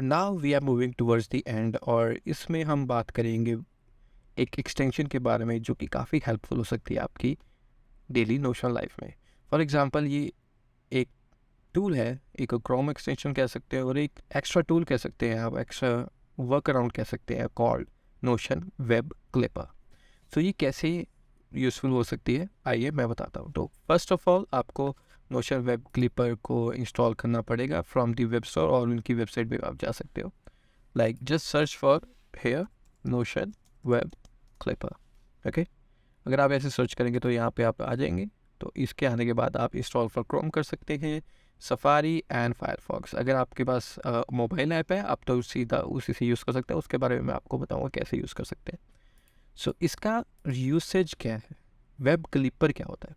Now we are moving towards the end, और इसमें हम बात करेंगे एक एक्सटेंशन के बारे में जो कि काफ़ी हेल्पफुल हो सकती है आपकी डेली नोशन लाइफ में। फॉर एग्जांपल ये एक टूल है, एक क्रोम एक्सटेंशन कह सकते हैं और एक एक्स्ट्रा टूल कह सकते हैं, आप एक्स्ट्रा वर्क अराउंड कह सकते हैं, कॉल्ड नोशन वेब क्लिपर। तो ये कैसे यूज़फुल हो सकती है आइए मैं बताता हूँ। तो फर्स्ट ऑफ ऑल आपको नोशन वेब क्लिपर को इंस्टॉल करना पड़ेगा फ्रॉम दी वेब स्टोर, और उनकी वेबसाइट पे आप जा सकते हो। Like just search for hair Notion web clipper. Okay, अगर आप ऐसे सर्च करेंगे तो यहाँ पे आप आ जाएंगे। तो इसके आने के बाद आप इंस्टॉल फॉर क्रोम कर सकते हैं, सफारी एंड फायरफॉक्स। अगर आपके पास मोबाइल ऐप है आप तो सीधा उसी से यूज़ कर सकते हैं, उसके बारे में मैं आपको बताऊँगा कैसे यूज़ कर सकते हैं। सो इसका यूसेज क्या है, वेब क्लिपर क्या होता है?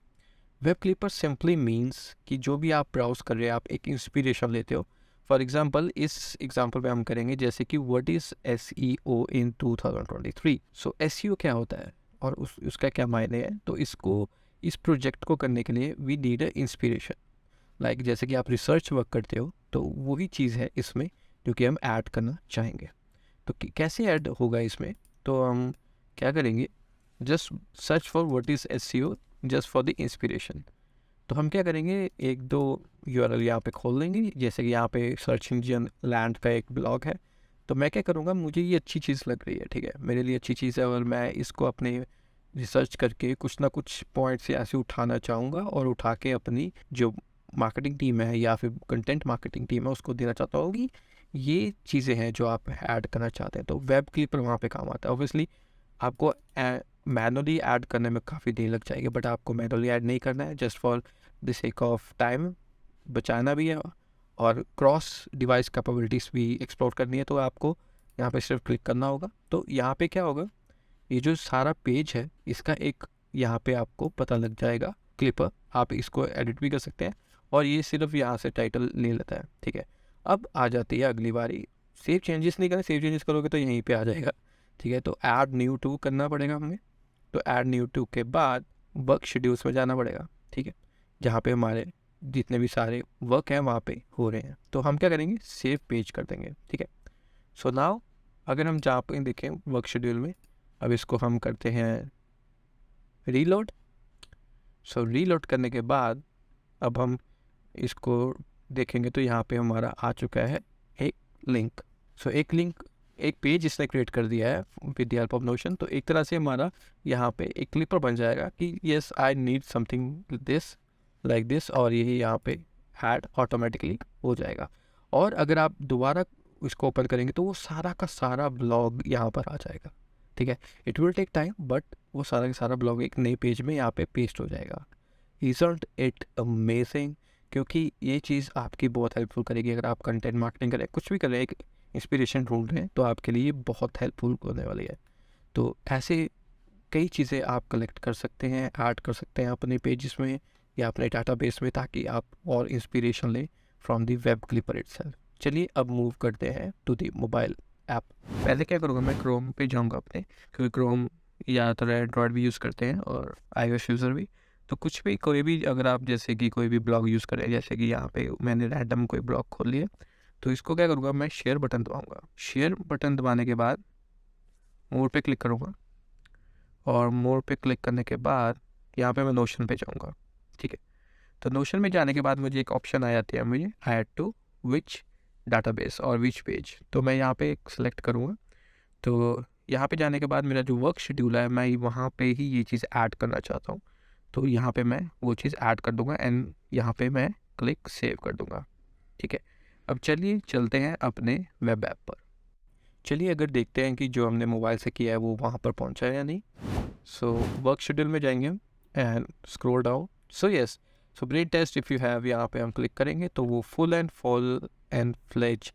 वेब क्लिपर सिंपली मीन्स कि जो भी आप ब्राउज कर रहे हैं आप एक इंस्पिरेशन लेते हो। फॉर एग्जांपल इस एग्जांपल पे हम करेंगे जैसे कि what is SEO in 2023। So SEO क्या होता है और उसका क्या मायने है? तो इस प्रोजेक्ट को करने के लिए we need a inspiration. Like जैसे कि आप रिसर्च वर्क करते हो तो वही चीज़ है इसमें जो कि हम ऐड करना चाहेंगे। तो कैसे ऐड होगा इसमें? तो हम क्या करेंगे, just search for what is SEO just for the inspiration. तो हम क्या करेंगे, एक दो यूआरएल यहाँ पे खोल लेंगे। जैसे कि यहाँ पे सर्च इंजन लैंड का एक ब्लॉग है, तो मैं क्या करूँगा, मुझे ये अच्छी चीज़ लग रही है, ठीक है, मेरे लिए अच्छी चीज़ है और मैं इसको अपने रिसर्च करके कुछ ना कुछ पॉइंट से ऐसे उठाना चाहूँगा और उठा के अपनी जो मार्केटिंग टीम है या फिर कंटेंट मार्केटिंग टीम है उसको देना चाहता हूँ कि ये चीज़ें हैं जो आप ऐड करना चाहते हैं। तो वेब क्लिपर वहाँ पे काम आता है। ऑब्वियसली आपको मैनुअली ऐड करने में काफ़ी देर लग जाएगी, बट आपको मैनुअली ऐड नहीं करना है, just for the sake of time बचाना भी है और क्रॉस डिवाइस कैपेबिलिटीज़ भी एक्सप्लोर करनी है। तो आपको यहाँ पे सिर्फ क्लिक करना होगा। तो यहाँ पे क्या होगा, ये जो सारा पेज है इसका एक यहाँ पे आपको पता लग जाएगा क्लिपर। आप इसको एडिट भी कर सकते हैं और ये सिर्फ यहाँ से टाइटल ले लेता है, ठीक है। अब आ जाती है अगली बारी, सेव चेंजेस नहीं करना, सेव चेंजेस करोगे तो यहीं पे आ जाएगा, ठीक है। तो ऐड न्यू टू करना पड़ेगा हमें। तो ऐड न्यू टू के बाद वर्क शेड्यूल्स में जाना पड़ेगा, ठीक है, जहाँ पे हमारे जितने भी सारे वर्क हैं वहाँ पे हो रहे हैं। तो हम क्या करेंगे, सेव पेज कर देंगे, ठीक है। सो नाउ अगर हम जहाँ पे देखें वर्क शेड्यूल में, अब इसको हम करते हैं रीलोड। सो रीलोड करने के बाद अब हम इसको देखेंगे तो यहाँ पे हमारा आ चुका है एक लिंक। सो एक लिंक, एक पेज इसने क्रिएट कर दिया है with the help of notion. तो एक तरह से हमारा यहाँ पे एक क्लिपर बन जाएगा कि yes I need something this like this, और यही यहाँ पे ऐड ऑटोमेटिकली हो जाएगा। और अगर आप दोबारा इसको ओपन करेंगे तो वो सारा का सारा ब्लॉग यहाँ पर आ जाएगा, ठीक है। It will take time but वो सारा का सारा ब्लॉग एक नए पेज में यहाँ पे पेस्ट हो जाएगा। Isn't it amazing? क्योंकि ये चीज़ आपकी बहुत हेल्पफुल करेगी अगर आप कंटेंट मार्केटिंग करें, कुछ भी करें, एक इंस्पिरेशन ढूंढ रहे हैं तो आपके लिए बहुत हेल्पफुल होने वाली है। तो ऐसे कई चीज़ें आप कलेक्ट कर सकते हैं, ऐड कर सकते हैं अपने पेजेस में या अपने डाटाबेस में, ताकि आप और इंस्पिरेशन लें from the web clipper itself. चलिए अब मूव करते हैं टू द मोबाइल ऐप। पहले क्या करूँगा, मैं क्रोम पे जाऊँगा अपने, क्योंकि क्रोम ज़्यादातर एंड्रॉयड भी यूज़ करते हैं और iOS यूज़र भी। तो कुछ भी कोई भी अगर आप जैसे कि कोई भी ब्लॉग यूज़ करें, जैसे कि यहाँ पे मैंने रैंडम कोई ब्लॉग खोल लिया, तो इसको क्या करूँगा, मैं शेयर बटन दबाऊँगा। शेयर बटन दबाने के बाद मोर पे क्लिक करूँगा और मोर पे क्लिक करने के बाद यहाँ पे मैं नोशन पे जाऊँगा, ठीक है। तो नोशन में जाने के बाद मुझे एक ऑप्शन आ जाती है, मुझे ऐड टू विच डाटाबेस और विच पेज। तो मैं यहाँ पे सेलेक्ट करूँगा। तो यहाँ पे जाने के बाद मेरा जो वर्क शेड्यूल है मैं वहाँ पे ही ये चीज़ ऐड करना चाहता हूँ, तो यहाँ पे मैं वो चीज़ ऐड कर दूँगा एंड यहाँ पे मैं क्लिक सेव कर दूँगा, ठीक है। अब चलिए चलते हैं अपने वेब ऐप पर। चलिए अगर देखते हैं कि जो हमने मोबाइल से किया है वो वहाँ पर पहुँचा है या नहीं। सो वर्क शेड्यूल में जाएंगे हम and scroll down. So yes, so brain test if you have, यहाँ पे हम क्लिक करेंगे तो वो full and fledged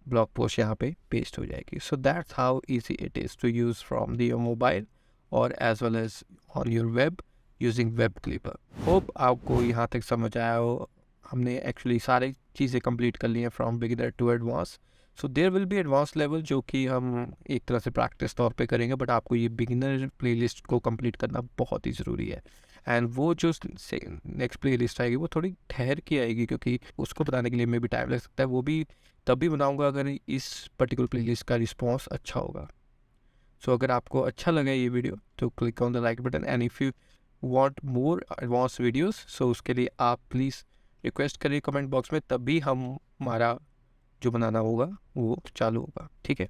blog post यहाँ पे पेस्ट हो जाएगी। So that's how easy it is to use from your mobile और as well as on your web using web clipper. Hope आपको यहाँ तक समझ आया हो। हमने एक्चुअली सारी चीज़ें कंप्लीट कर ली हैं from beginner to advance. So there will be advance level जो कि हम एक तरह से प्रैक्टिस तौर पे करेंगे, बट आपको ये बिगिनर प्लेलिस्ट को कंप्लीट करना बहुत ही ज़रूरी है। एंड वो जो नेक्स्ट प्ले लिस्ट आएगी वो थोड़ी ठहर के आएगी, क्योंकि उसको बनाने के लिए मे भी टाइम लग सकता है। वो भी तभी बनाऊँगा अगर इस पर्टिकुलर प्ले लिस्ट का रिस्पॉन्स अच्छा होगा। सो अगर आपको अच्छा लगा ये वीडियो तो click on the like button, and if you want more advance videos so उसके लिए आप प्लीज़ रिक्वेस्ट करिए कमेंट बॉक्स में, तभी हमारा जो बनाना होगा वो चालू होगा। ठीक है।